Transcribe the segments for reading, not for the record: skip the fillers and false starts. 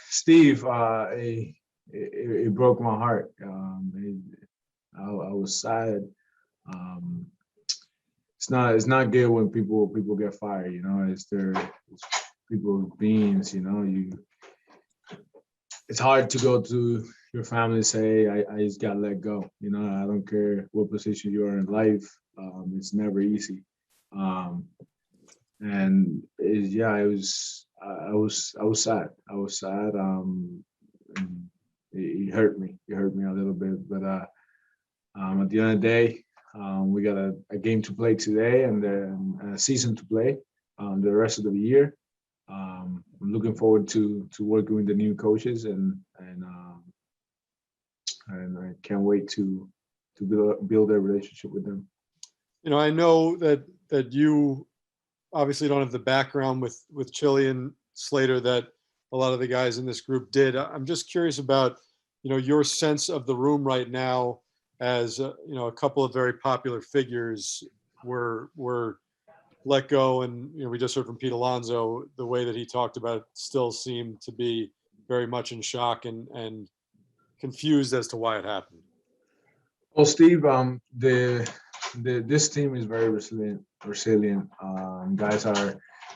Steve, it broke my heart. I was sad. Um, it's not good when people get fired. It's people beings. It's hard to go to your family and say I just got let go. I don't care what position you are in life. It's never easy. Um, and yeah, I was sad. I was sad. And it hurt me. It hurt me a little bit. But at the end of the day, we got a game to play today and then a season to play the rest of the year. I'm looking forward to working with the new coaches and I can't wait to build a relationship with them. I know that you obviously don't have the background with Chili and Slater that a lot of the guys in this group did. I'm just curious about, your sense of the room right now as, a couple of very popular figures were let go. And, we just heard from Pete Alonso, the way that he talked about it still seemed to be very much in shock and confused as to why it happened. Well, Steve, this team is very resilient. Resilient guys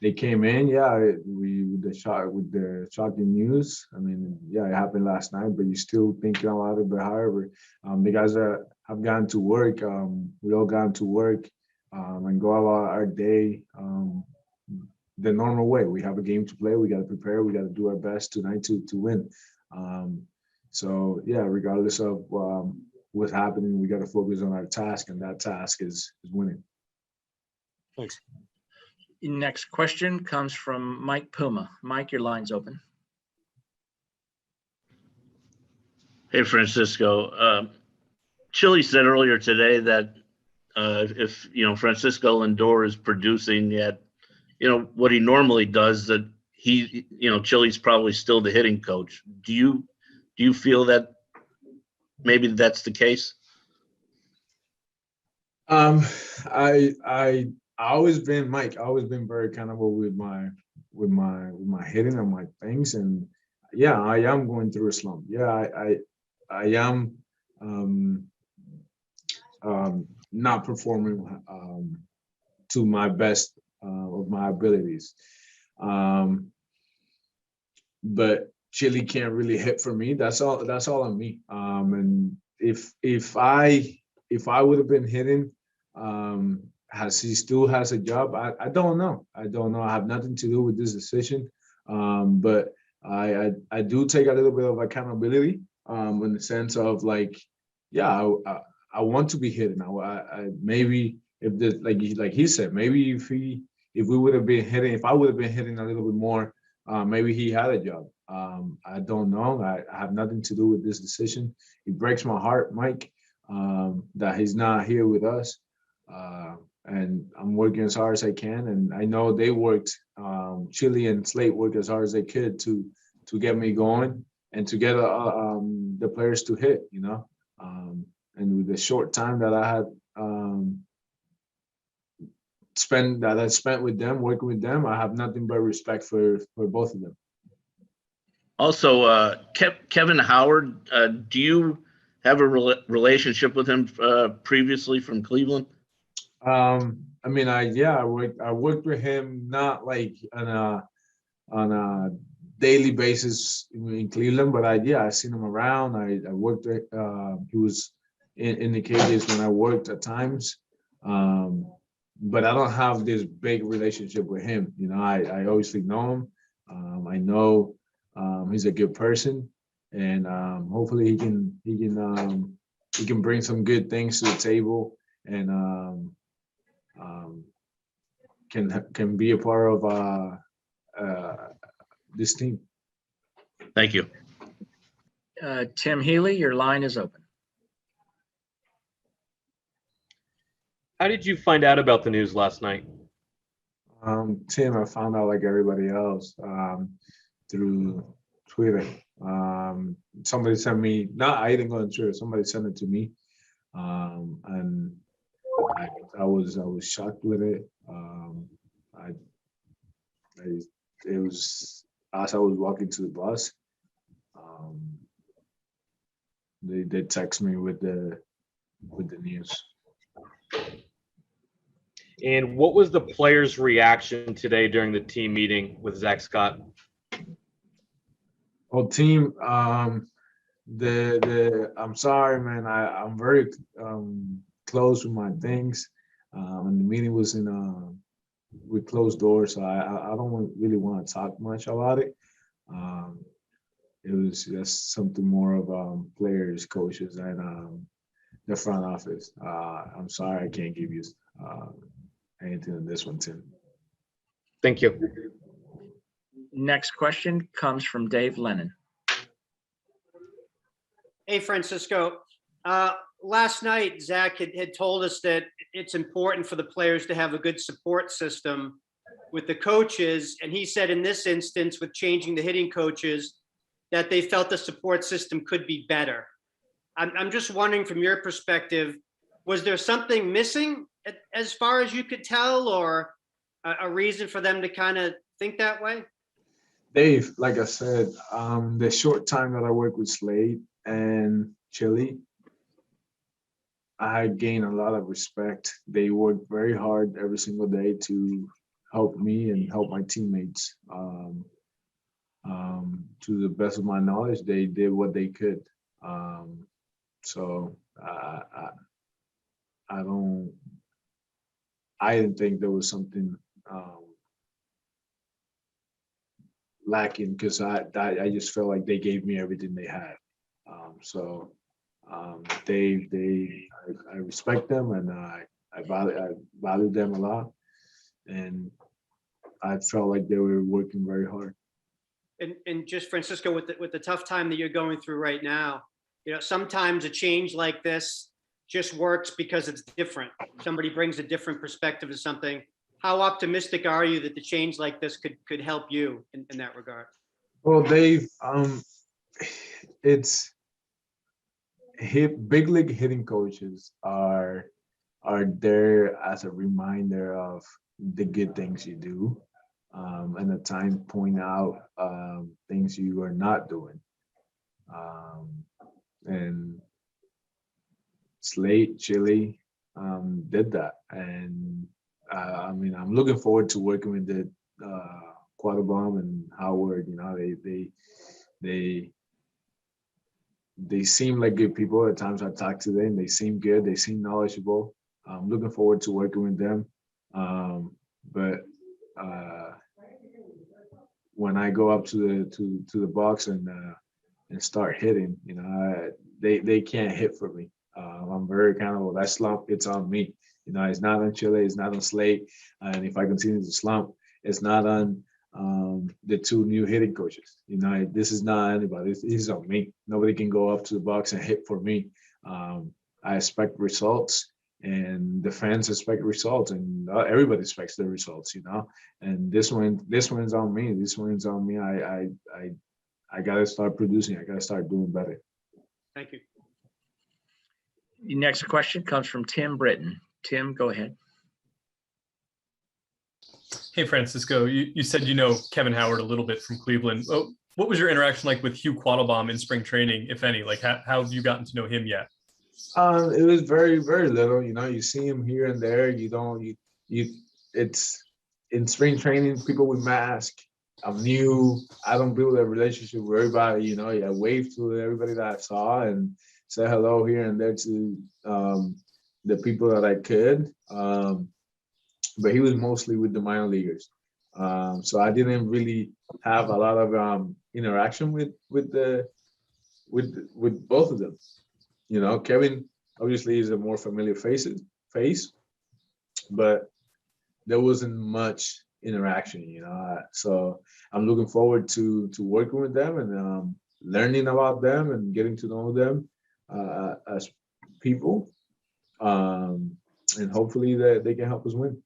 they came in. Yeah, with the shocking news. I mean, yeah, it happened last night, but you still thinking about it. But however, the guys that have gone to work, we all gone to work and go about our day the normal way. We have a game to play. We got to prepare. We got to do our best tonight to win. So yeah, regardless of what's happening, we got to focus on our task, and that task is winning. Thanks. Next question comes from Mike Puma. Mike, your line's open. Hey, Francisco. Chili said earlier today that if Francisco Lindor is producing at what he normally does, that Chili's probably still the hitting coach. Do you feel that maybe that's the case? I always been Mike. I always been very accountable with my hitting and my things, and yeah, I am going through a slump. Yeah, I am not performing to my best of my abilities. But Chili can't really hit for me. That's all on me. And if I would have been hitting, has he still has a job? I don't know. I don't know. I have nothing to do with this decision. But I do take a little bit of accountability in the sense of like, yeah, I want to be hitting. I maybe if the like he said, maybe if we would have been hitting, if I would have been hitting a little bit more, maybe he had a job. I don't know. I have nothing to do with this decision. It breaks my heart, Mike, that he's not here with us. And I'm working as hard as I can. And I know they worked, Chili and Slate worked as hard as they could to get me going and to get the players to hit, and with the short time that I had spent with them, working with them, I have nothing but respect for both of them. Also, Kevin Howard, do you have a relationship with him previously from Cleveland? I mean, I worked with him not like on a daily basis in Cleveland, but I seen him around. I worked with he was in the cages when I worked at times. But I don't have this big relationship with him. I obviously know him. I know he's a good person, and hopefully he can bring some good things to the table and can be a part of this team. Thank you. Tim Healy, your line is open. How did you find out about the news last night? Tim, I found out like everybody else through Twitter. Somebody sent me. No, I didn't go on Twitter. Somebody sent it to me, and I was shocked with it. It as I was walking to the bus, um, they text me with the news. And what was the players' reaction today during the team meeting with Zach Scott? Well, team, I'm sorry, man. I'm very close with my things. And the meeting was in with closed doors, so I don't really want to talk much about it. It was just something more of players, coaches, and the front office. I'm sorry, I can't give you anything on this one, Tim. Thank you. Next question comes from Dave Lennon. Hey, Francisco. Last night, Zach had told us that it's important for the players to have a good support system with the coaches. And he said in this instance, with changing the hitting coaches, that they felt the support system could be better. I'm just wondering from your perspective, was there something missing as far as you could tell, or a reason for them to kind of think that way? Dave, like I said, the short time that I worked with Slade and Chili, I gained a lot of respect. They worked very hard every single day to help me and help my teammates. To the best of my knowledge, they did what they could. So I didn't think there was something lacking, because I just felt like they gave me everything they had. I respect them, and I value them a lot, and I felt like they were working very hard. And just Francisco, with the tough time that you're going through right now, sometimes a change like this just works because it's different. Somebody brings a different perspective to something. How optimistic are you that the change like this could help you in that regard? Well, Dave, big league hitting coaches are there as a reminder of the good things you do, and at times point out things you are not doing. And Slate, Chili did that, and I'm looking forward to working with the Quattlebaum and Howard. They seem like good people. At times I talk to them, they seem good. They seem knowledgeable. I'm looking forward to working with them. But when I go up to the box and start hitting, they can't hit for me. I'm very accountable. That slump, it's on me. It's not on Chile, it's not on Slate, and if I continue to slump, it's not on the two new hitting coaches. This is not anybody. This is on me. Nobody can go up to the box and hit for me. I expect results, and the fans expect results, and everybody expects the results. And this one's on me. This one's on me. I gotta start producing. I gotta start doing better. Thank you. The next question comes from Tim Britton. Tim, go ahead. Hey, Francisco, you said Kevin Howard a little bit from Cleveland. Oh, what was your interaction like with Hugh Quattlebaum in spring training, if any? Like, how have you gotten to know him yet? It was very, very little. You see him here and there. It's in spring training, people with masks. I'm new. I don't build a relationship with everybody. I wave to everybody that I saw and say hello here and there to the people that I could. But he was mostly with the minor leaguers. So I didn't really have a lot of interaction with both of them. Kevin obviously is a more familiar face, but there wasn't much interaction, so I'm looking forward to working with them and learning about them and getting to know them as people, and hopefully that they can help us win.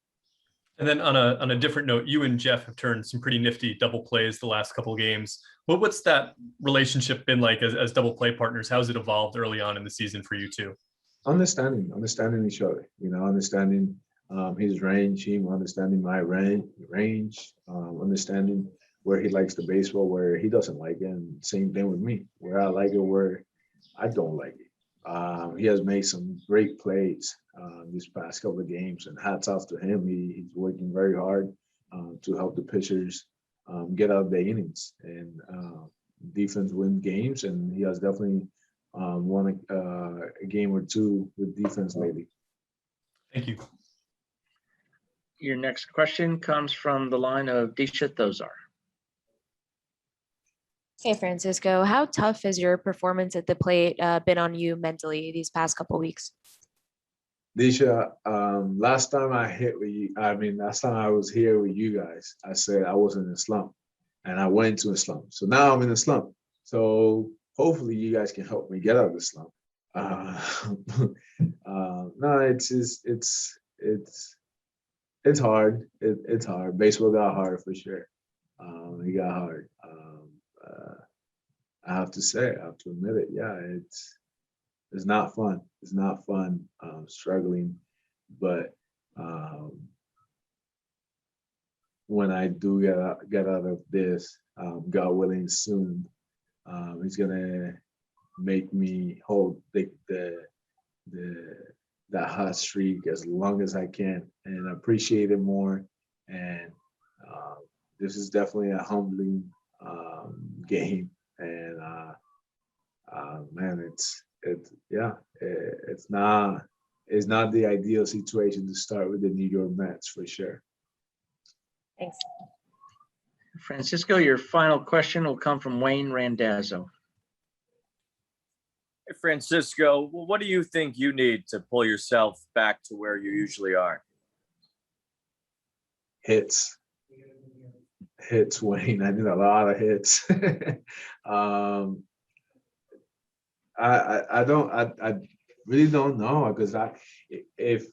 And then on a different note, you and Jeff have turned some pretty nifty double plays the last couple of games. What's that relationship been like as double play partners? How's it evolved early on in the season for you two? Understanding each other, understanding his range, him understanding my range, understanding where he likes the baseball, where he doesn't like it, and same thing with me, where I like it, where I don't like it. He has made some great plays these past couple of games, and hats off to him. He's working very hard to help the pitchers get out of the innings and defense win games, and he has definitely won a game or two with defense lately. Thank you. Your next question comes from the line of Disha Thozar. Hey, Francisco, how tough has your performance at the plate been on you mentally these past couple weeks? Disha, last time last time I was here with you guys, I said I was in a slump, and I went into a slump. So now I'm in a slump. So hopefully you guys can help me get out of the slump. No, it's hard. It's hard. Baseball got hard for sure. It got hard. I have to admit it. Yeah, it's not fun. It's not fun struggling, but when I do get out of this, God willing, soon, He's gonna make me hold that hot streak as long as I can and appreciate it more. And this is definitely a humbling game, and man, it's not the ideal situation to start with the New York Mets for sure. Thanks. Francisco, your final question will come from Wayne Randazzo. Hey, Francisco, well, what do you think you need to pull yourself back to where you usually are? Hits, Wayne. I need a lot of hits. I really don't know, because if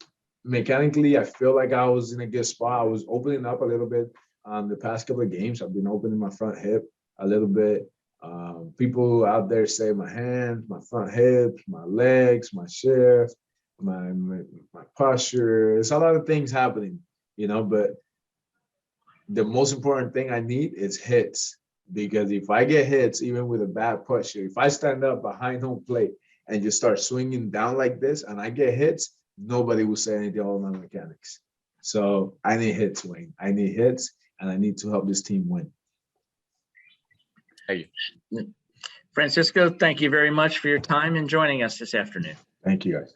mechanically I feel like I was in a good spot. I was opening up a little bit the past couple of games. I've been opening my front hip a little bit. People out there say my hands, my front hip, my legs, my shift, my posture. It's a lot of things happening, but the most important thing I need is hits, because if I get hits, even with a bad posture, if I stand up behind home plate and just start swinging down like this and I get hits, nobody will say anything about my mechanics. So I need hits, Wayne. I need hits, and I need to help this team win. Thank you. Francisco, thank you very much for your time and joining us this afternoon. Thank you, guys.